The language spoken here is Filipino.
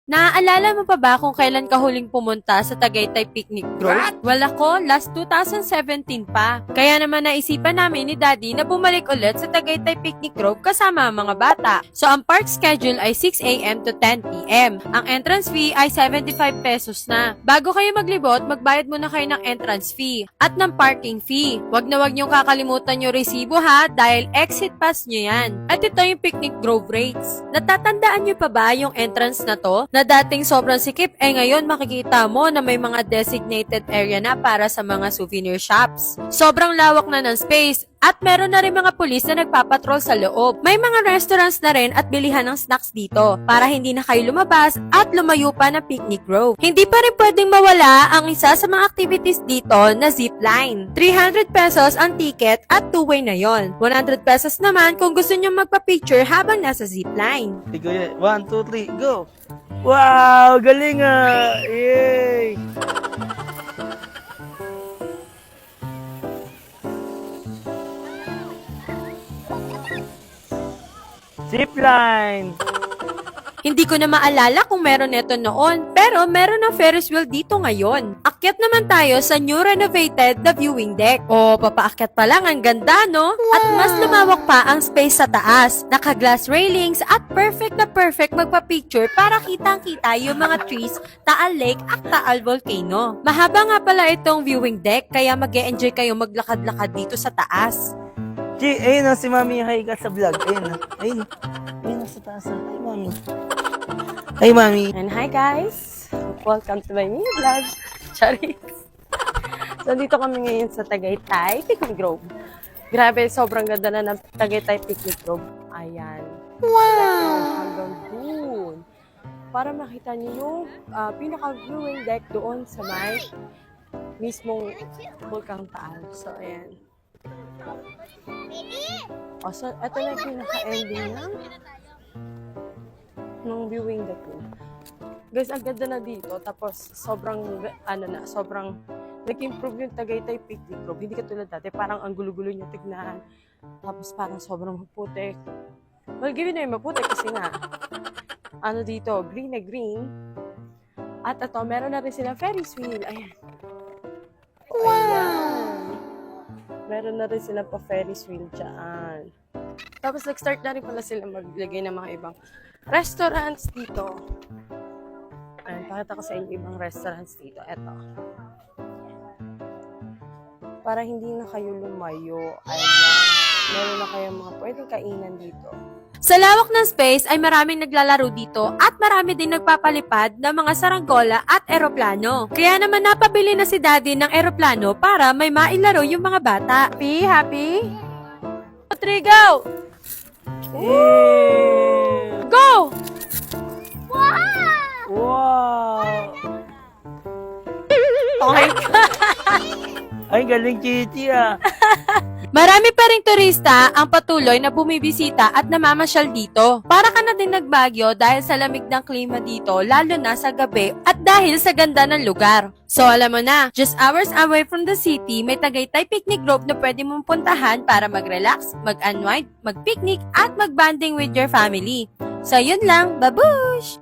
Naaalala mo pa ba kung kailan ka huling pumunta sa Tagaytay Picnic Grove? Wala ko, last 2017 pa. Kaya naman naisipan namin ni Daddy na bumalik ulit sa Tagaytay Picnic Grove kasama ang mga bata. So ang park schedule ay 6 a.m. to 10 p.m. Ang entrance fee ay 75 pesos na. Bago kayo maglibot, magbayad muna kayo ng entrance fee at ng parking fee. Wag na wag niyong kakalimutan yung resibo ha, dahil exit pass niyo yan. At ito yung Picnic Grove rates. Natatandaan niyo pa ba yung entrance na to? Na dating sobrang sikip, ngayon makikita mo na may mga designated area na para sa mga souvenir shops. Sobrang lawak na ng space at meron na rin mga pulis na nagpapatrol sa loob. May mga restaurants na rin at bilihan ng snacks dito para hindi na kayo lumabas at lumayo pa ng Picnic Grove. Hindi pa rin pwedeng mawala ang isa sa mga activities dito na zipline. 300 pesos ang ticket at two-way na yon. 100 pesos naman kung gusto nyo magpa-picture habang nasa zipline. Go, 1, 2, 3, go! Wow! Galing ah! Yay! Zipline! Hindi ko na maalala kung meron neto noon, pero meron ng Ferris wheel dito ngayon. Akyat naman tayo sa new renovated The Viewing Deck. O, papaakyat pa lang, ang ganda no? At mas lumawak pa ang space sa taas. Naka-glass railings at perfect na perfect magpa-picture para kitang-kita yung mga trees, Taal Lake at Taal Volcano. Mahaba nga pala itong viewing deck, kaya mag-e-enjoy kayo maglakad-lakad dito sa taas. G, ayun na si Mami Haika sa vlog. Ayun na. Ayun. Ayun na sa taas. Hi, Mami. Hi, Mami. And hi guys! Welcome to my mini vlog. Charis! So, dito kami ngayon sa Tagaytay Picnic Grove. Grabe, sobrang ganda na ng Tagaytay Picnic Grove. Ayan. Wow! Hanggang doon. Para makita niyo yung pinaka-viewing deck doon sa may mismong Bulkang Taal. So, ayan. O, so, ito na yung pinaka-ending ng viewing deck ko. Guys, ang ganda na dito. Tapos, sobrang nag-improve yung Tagaytay Picnic Grove. Hindi katulad dati, parang ang gulo-gulo niya tignan. Tapos, parang sobrang maputik. Well, given na yung maputik kasi nga, dito, green na green. At ito, meron na rin silang Ferris wheel. Ayan. Wow! Ayan. Meron na rin silang pa Ferris wheel dyan. Tapos, nag-start na rin pala sila maglagay ng mga ibang restaurants dito. Ayan, pakita ko sa inyo ibang restaurants dito. Eto. Para hindi na kayo lumayo. Ayan. Meron na kayong mga pwedeng kainan dito. Sa lawak ng space ay maraming naglalaro dito at marami din nagpapalipad ng mga saranggola at eroplano. Kaya naman napabili na si Daddy ng eroplano para may mailaro yung mga bata. Happy? Happy? 3, go! Yay! Go! Wow! Oh my God! Ay, galing Kitty ah! Marami pa ring turista ang patuloy na bumibisita at namamasyal dito. Para ka na din nagbagyo dahil sa lamig ng klima dito, lalo na sa gabi at dahil sa ganda ng lugar. So alam mo na, just hours away from the city, may Tagaytay Picnic Grove na pwede mong puntahan para mag-relax, mag-unwind, mag-picnic at mag-bonding with your family. So yun lang, babush!